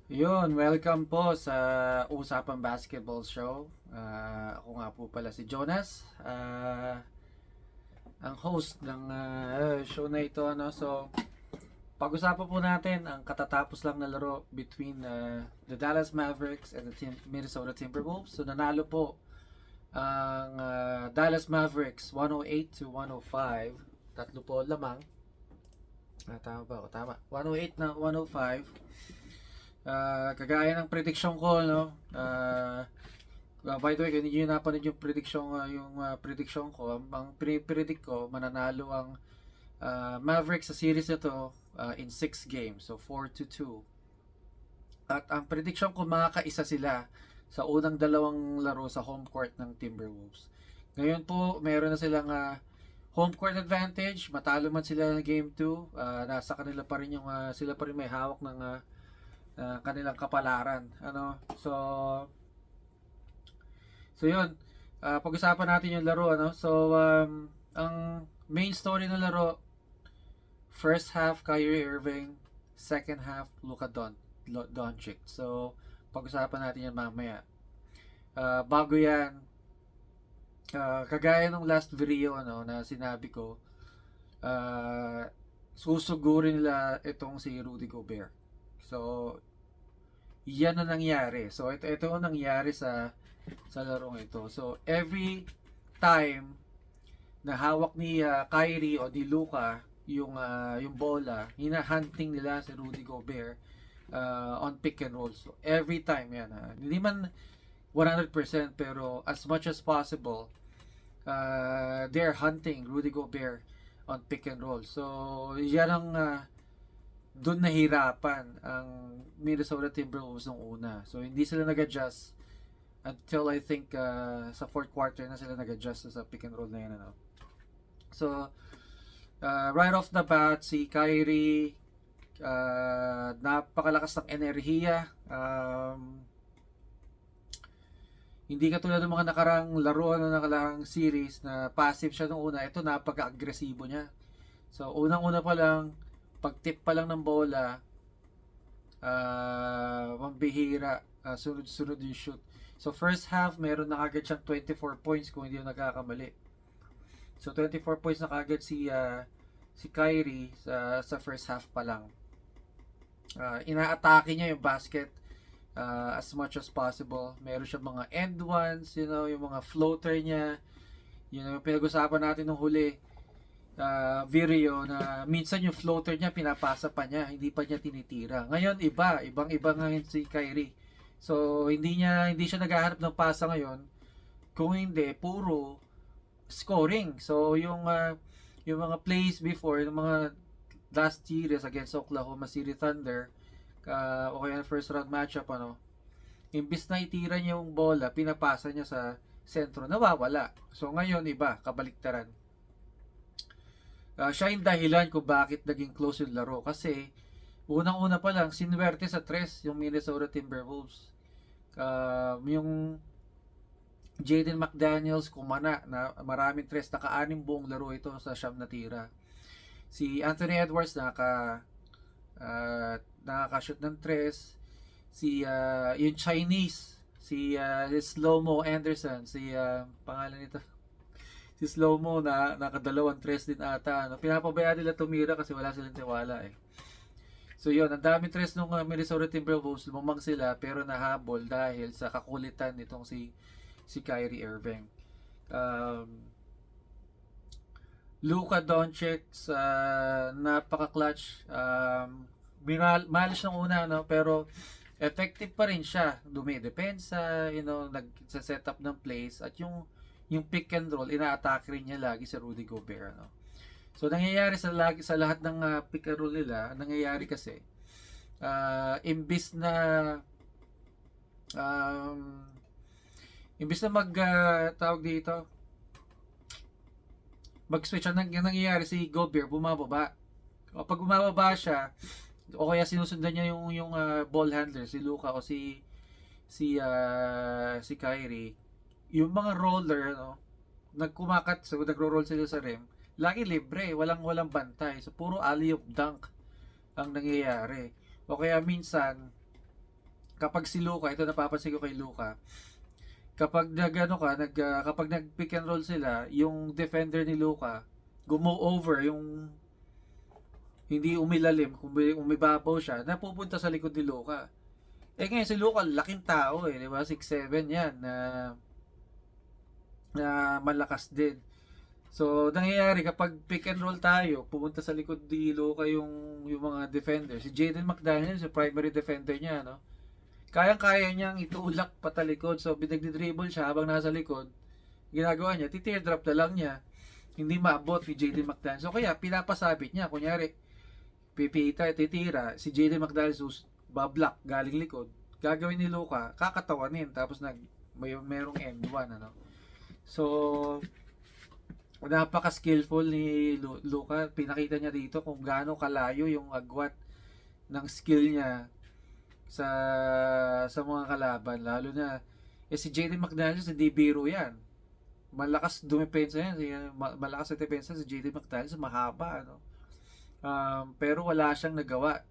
Yun, welcome po sa Usapang Basketball Show. Ako nga po pala si Jonas, ang host ng show na ito. So, pag-usapan po natin ang katatapos lang na laro between the Dallas Mavericks and the Minnesota Timberwolves. So, nanalo po ang Dallas Mavericks 108 to 105. Tatlo po lamang. Tama ba ako? Tama. 108 na 105. Kagaya ng prediction ko, no? By the way, kung hindi nyo napanood yung prediction ko, ang predict ko, mananalo ang Mavericks sa series na to in 6 games. So, 4 to 2. At ang prediction ko, makakaisa sila sa unang dalawang laro sa home court ng Timberwolves. Ngayon po, meron na silang home court advantage. Matalo man sila ng game 2, nasa kanila pa rin sila pa rin may hawak ng kanilang kapalaran. So yun. Pag-usapan natin yung laro. Ang main story ng laro, first half Kyrie Irving, second half Luka Doncic. So, pag-usapan natin yan mamaya. Bago yan, kagaya ng last video na sinabi ko, susugurin nila itong si Rudy Gobert. So, yan na nangyari. So, ito ang nangyari sa larong ito. So, every time na hawak ni Kyrie o ni Luka yung bola, hinahunting nila si Rudy Gobert on pick and roll. So, every time yan. Hindi man 100% pero as much as possible, they're hunting Rudy Gobert on pick and roll. So, yan ang doon nahirapan ang Minnesota Timberwolves nung una. So, hindi sila nag-adjust until I think sa fourth quarter na sila nag-adjust sa pick and roll na yan. So, right off the bat, si Kyrie, napakalakas ng enerhiya. Hindi katulad ng mga nakarang laro na nakarang series na passive siya nung una. Ito, napaka-agresibo niya. So, unang-una pa lang, pag-tip pa lang ng bola, mambihira, sunod-sunod yung shoot. So, first half, meron na agad siyang 24 points kung hindi yung nagkakamali. So, 24 points na agad si Kyrie sa first half pa lang. Ina-atake niya yung basket as much as possible. Meron siya mga end ones, yung mga floater niya. Yung pinag-usapan natin nung huli, video na minsan yung floater niya pinapasa pa niya, hindi pa niya tinitira. Ngayon ibang-iba ngayon si Kyrie. So hindi siya naghahanap ng pasa ngayon. Kung hindi, puro scoring. So yung mga plays before, yung mga last series against Oklahoma City Thunder, o kaya first round matchup, imbis na itira niya yung bola, pinapasa niya sa sentro, nawawala. So ngayon kabaliktaran. Siya yung dahilan kung bakit naging close yung laro. Kasi, unang-una pa lang, sinwerte sa tres yung Minnesota Timberwolves. Yung Jaden McDaniels kumana na maraming tres, naka-anim buong laro ito sa siyam na tira. Si Anthony Edwards nakaka-shoot ng tres. Yung Chinese, si Slow-Mo Anderson, pangalan nito, si Slow-Mo na nakadalawang tres din ata. Pinapabayaan nila tumira kasi wala silang tiwala eh. So yun, ang daming tres nung Minnesota Timberwolves, lumamang sila pero nahabol dahil sa kakulitan nitong si Kyrie Irving. Luka Doncic, napaka-clutch. Malas ng una, pero effective pa rin siya. Dumidepensa, nag-set up ng plays at yung pick and roll, ina-attack rin niya lagi sa Rudy Gobert. So, nangyayari sa lahat ng pick and roll nila, nangyayari kasi, imbis na tawag dito, mag-switch, ang nangyayari si Gobert, bumababa. Pag bumababa siya, o kaya sinusundan niya yung ball handler, si Luka o si Kyrie, yung mga roller, nagkumakat, so nagro-roll sila sa rim, lagi libre, walang bantay. So puro alley-oop dunk ang nangyayari. O kaya minsan kapag si Luka, ito napapansin ko kay Luka, kapag nag pick and roll sila, yung defender ni Luka, gumo over yung hindi umilalim, kung umibabaw siya, napupunta sa likod ni Luka. Eh ngayon si Luka, laking tao eh, di ba? 6'7 yan, na malakas din. So, nangyayari kapag pick and roll tayo, pumunta sa likod ni Luka yung mga defender. Si Jaden McDaniel, si primary defender niya, no? Kayang-kaya niyang itulak patalikod. So, binagdi-dribble siya habang nasa likod. Ginagawa niya, ti-teardrop na lang niya. Hindi maabot ni Jaden McDaniel. So, kaya pinapasabit niya. Kunyari, pipita, titira, si Jaden McDaniel bablock galing likod. Gagawin ni Luka, kakatawanin. Tapos merong end one, ano? So, napaka-skillful ni Luka. Pinakita niya dito kung gaano kalayo yung agwat ng skill niya sa mga kalaban, lalo na si Jaden McDaniels, hindi biro yan. Malakas dumepensa yan, malakas sa depensa si Jaden McDaniels, mahaba, ano. Pero wala siyang nagawa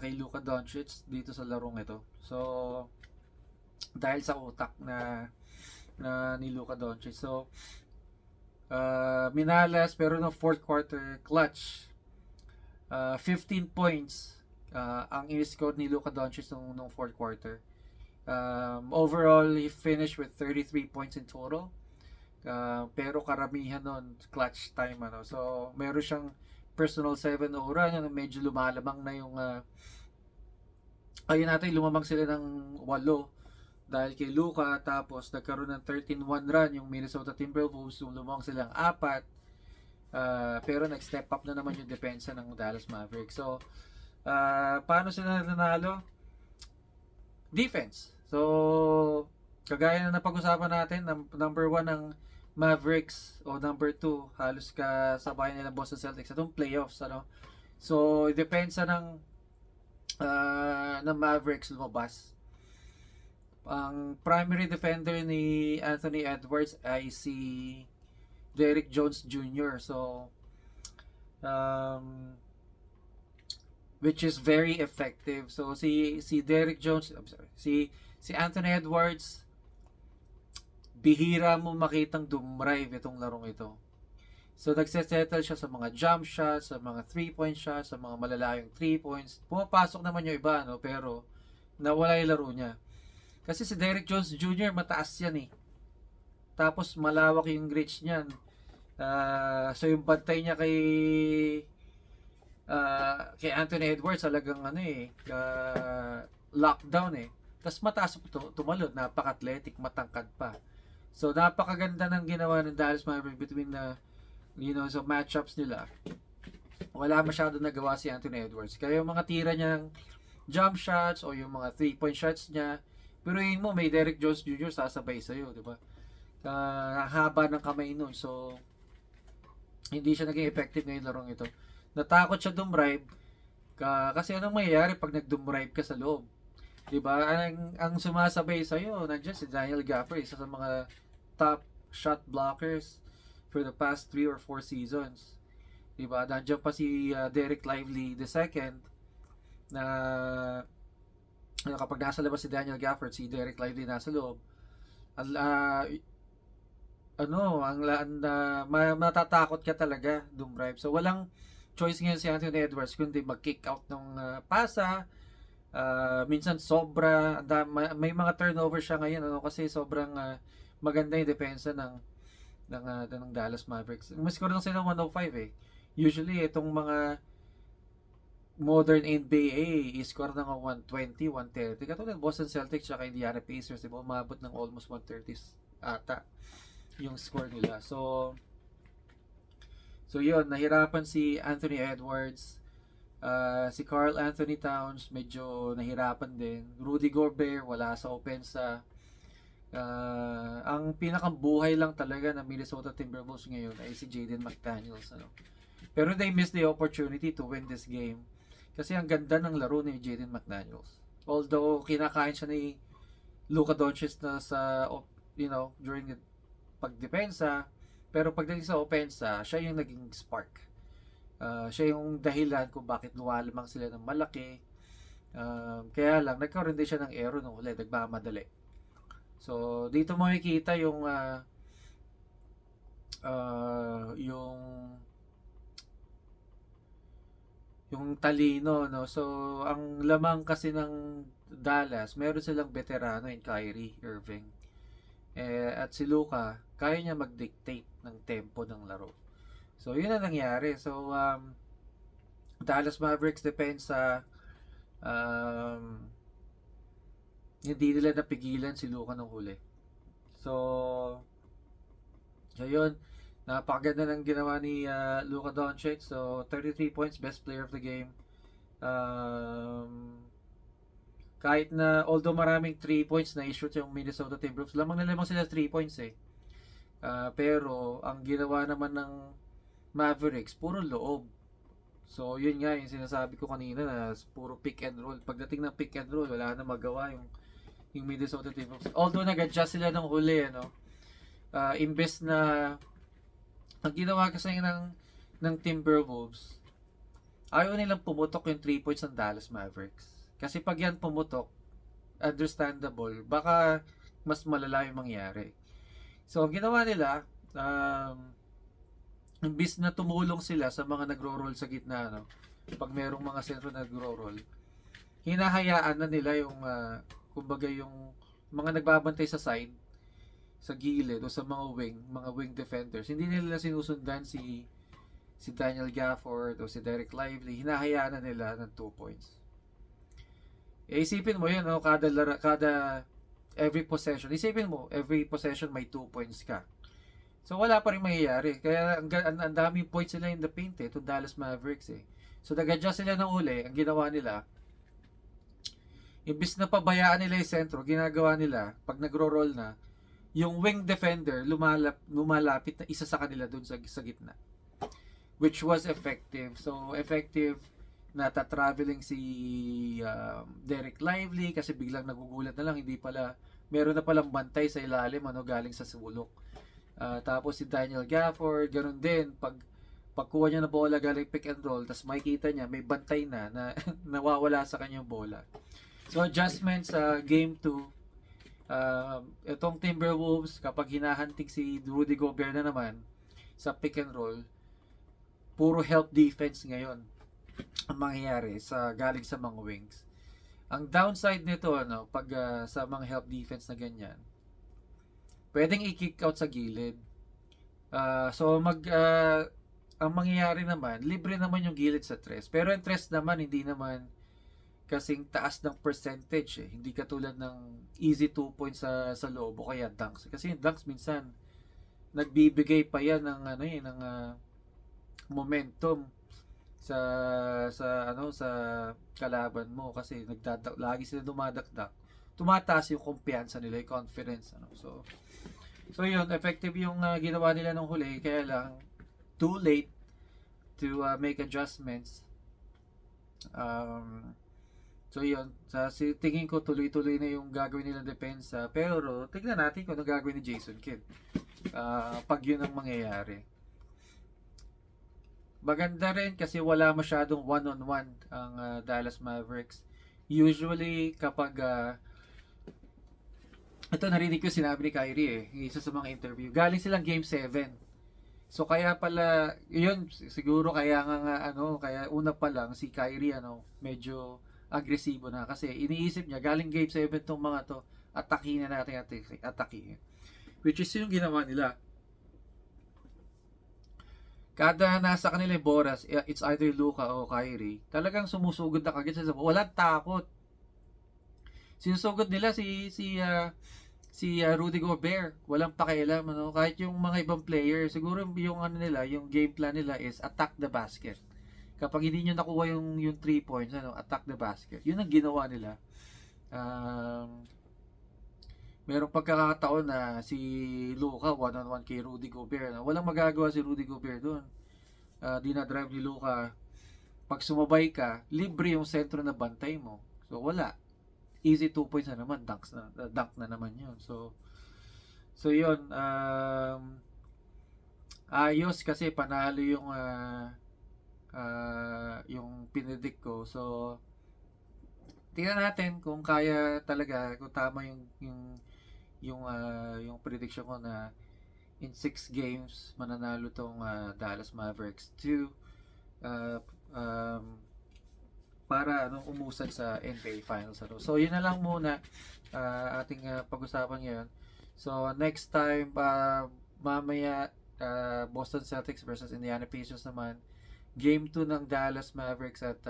kay Luka Doncic dito sa larong ito. So, dahil sa utak na ni Luka Doncic. So, minalas pero no fourth quarter clutch. 15 points ang in-score ni Luka Doncic nung fourth quarter. Overall, he finished with 33 points in total. Pero karamihan nun, clutch time. Ano. So, meron siyang personal 7-0 run. Ano, medyo lumalamang na yung... ayun natin, lumamang sila ng 8 dahil kay Luka. Tapos, nagkaroon ng 13-1 run yung Minnesota Timberwolves. Lumamang silang 4. Pero nag-step up na naman yung depensa ng Dallas Mavericks. So, paano sila nanalo? Defense. So, kagaya na napag-usapan natin, number 1 ng Mavericks o number 2, halos kasabay nila Boston Celtics itong playoffs, ano. So, depensa ng Mavericks lumabas. Ang primary defender ni Anthony Edwards ay si Derrick Jones Jr. So, which is very effective. So, si Derrick Jones, si Anthony Edwards, bihira mo makitang dumrive itong larong ito. So, nagsesettle siya sa mga jump shots, sa mga 3-point shots, sa mga malalayong 3 points. Pumapasok naman yung iba, no? Pero, nawala yung laro niya. Kasi si Derrick Jones Jr., mataas yan eh. Tapos, malawak yung reach niyan. So, yung bantay niya kay Anthony Edwards, talagang lockdown eh. Tapos mataas tumalon, napaka-athletic, matangkad pa. So, napakaganda ng ginawa ng Dallas Mavericks between sa matchups nila. Wala masyado nagawa si Anthony Edwards. Kaya yung mga tira niyang jump shots o yung mga 3-point shots niya, pero yun mo, may Derrick Jones Jr. sasabay sa'yo, di ba? Haba ng kamay nun. So, hindi siya naging effective ngayong larong ito. Natakot siya dumrive kasi anong mangyayari pag nag-dumrive ka sa loob? 'Di ba? Ang sumasabay sa iyo, nandiyan si Daniel Gafford, isa sa mga top shot blockers for the past 3 or 4 seasons. 'Di ba? Nandiyan pa si Derek Lively II na kapag nasa labas si Daniel Gafford, si Derek Lively nasa loob. Matatakot ka talaga dumrive. So walang choice ngayon si Anthony Edwards kundi mag-kick out ng pasa. Minsan sobra may mga turnover siya ngayon, kasi sobrang maganda yung depensa ng Dallas Mavericks. Mas score lang sila 105 eh. Usually itong mga modern NBA is-score ng 120, 130. Katulad Boston Celtics at Indiana Pacers, diba? Umabot ng almost 130 ata yung score nila. So yun, nahirapan si Anthony Edwards. Si Karl Anthony Towns medyo nahirapan din. Rudy Gobert wala sa opensa. Ang pinakang buhay lang talaga ng Minnesota Timberwolves ngayon ay si Jaden McDaniels, ano. Pero they missed the opportunity to win this game kasi ang ganda ng laro ni Jaden McDaniels. Although kinakain siya ni Luka Doncic na during the pagdepensa, pero pagdating sa opensa, siya yung naging spark. Siya yung dahilan kung bakit lumalamang sila ng malaki. Kaya lang, nagkaroon din siya ng error nung huli, nagmamadali. So, dito makikita yung talino, no? So, ang lamang kasi ng Dallas, meron silang veterano in Kyrie Irving. At si Luka, kaya niya mag-dictate ng tempo ng laro. So, yun ang nangyari. So, Dallas Mavericks depensa, um, hindi nila napigilan si Luka ng huli. So, yun. Napakaganda ng ginawa ni Luka Doncic. So, 33 points, best player of the game. Um, kahit na, although maraming 3 points na i-shoot yung Minnesota Timberwolves, lamang na lamang sila 3 points eh. Pero, ang ginawa naman ng Mavericks, puro loob. So, yun nga yung sinasabi ko kanina na puro pick and roll. Pagdating ng pick and roll, wala na magawa yung Minnesota Timberwolves. Although nag-adjust sila ng huli, ano, imbes na ang ginawa kasi ng Timberwolves, ayaw nilang pumutok yung 3 points ng Dallas Mavericks. Kasi pag yan pumutok, understandable, baka mas malala yung mangyari. So, ang ginawa nila, imbis na tumulong sila sa mga nagro-roll sa gitna, no? Pag merong mga sentro na nagro-roll, hinahayaan na nila yung, kumbaga yung mga nagbabantay sa side, sa gilid o sa mga wing defenders. Hindi nila sinusundan si Daniel Gafford o si Derek Lively. Hinahayaan na nila ng 2 points. Isipin mo yun, no? Kada every possession. Isipin mo, every possession may 2 points ka. So wala pa rin mangyayari. Kaya ang daming points sila in the paint itong Dallas Mavericks eh. So nag-adjust sila ng uli. Ang ginawa nila, imbis na pabayaan nila yung sentro, ginagawa nila, pag nagro-roll na, yung wing defender lumalapit na isa sa kanila dun sa gitna, which was effective. So effective na traveling si Derek Lively kasi biglang nagugulat na lang, hindi pala meron na palang bantay sa ilalim, ano, galing sa sulok. Tapos si Daniel Gafford, ganun din, pagkuha niya na bola galing pick and roll, tapos makikita niya may bantay na nawawala sa kanyang bola. So adjustments sa game 2, itong Timberwolves, kapag hinahantik si Rudy Gobert na naman sa pick and roll, puro help defense ngayon ang mangyayari galing sa mga wings. Ang downside nito, ano, pag sa mga help defense na ganyan, pwedeng i-kick out sa gilid. Ang mangyayari naman, libre naman yung gilid sa tres. Pero yung tres naman, hindi naman kasing taas ng percentage eh. Hindi katulad ng easy 2 points sa loob o kaya dunks. Kasi yung dunks minsan nagbibigay pa yan ng momentum sa kalaban mo kasi lagi sila dumadakdak. Tumataas yung kumpiyansa nila, yung confidence, ano. So yun, effective yung ginawa nila nung huli, kaya lang too late to make adjustments. So yun, tingin ko tuloy-tuloy na yung gagawin nilang depensa. Pero tignan natin kung ano gagawin ni Jason Kidd pag yun ang mangyayari. Maganda rin kasi wala masyadong one-on-one ang Dallas Mavericks. Usually kapag ito narinig ko sinabi ni Kyrie eh, isa sa mga interview, galing silang game 7. So kaya pala yun siguro kaya kaya una pa lang si Kyrie medyo agresibo na kasi iniisip niya galing game 7 tong mga to, atakihin na natin, atakihin. Which is yung ginawa nila. Kada nasa kanila yung boras, it's either Luka o Kyrie, talagang sumusugod na kagad sa walang takot. Sinusugod nila si Rudy Gobert, walang pakialam, ano, kahit yung mga ibang player, siguro yung yung game plan nila is attack the basket. Kapag hindi niyo nakuha yung 3 points, attack the basket. Yun ang ginawa nila. Merong pagkakataon na si Luka one-on-one kay Rudy Gobert. Walang magagawa si Rudy Gobert doon. Dinadrive ni Luka. Pag sumabay ka, libre yung sentro na bantay mo. So wala. Easy 2 points na naman, dunk na naman yun. So yun, ayos kasi panalo yung pinidik ko. So tingnan natin kung kaya talaga, kung tama yung prediction ko na in 6 games mananalo tong Dallas Mavericks to uh, um, para umusad sa NBA Finals. So yun na lang muna ating pag-usapan ngayon. So next time, mamaya, Boston Celtics versus Indiana Pacers naman. Game 2 ng Dallas Mavericks at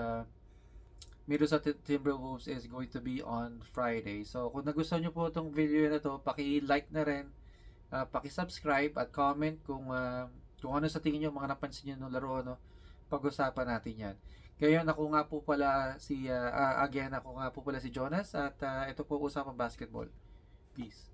Minnesota Timberwolves is going to be on Friday. So kung nagustuhan nyo po itong video na to, paki-like na rin, paki-subscribe at comment kung ano sa tingin nyo, mga napansin nyo ng laro, pag-usapan natin yan. Ngayon, ako nga po pala si Jonas at ito po Usapang Basketball. Peace.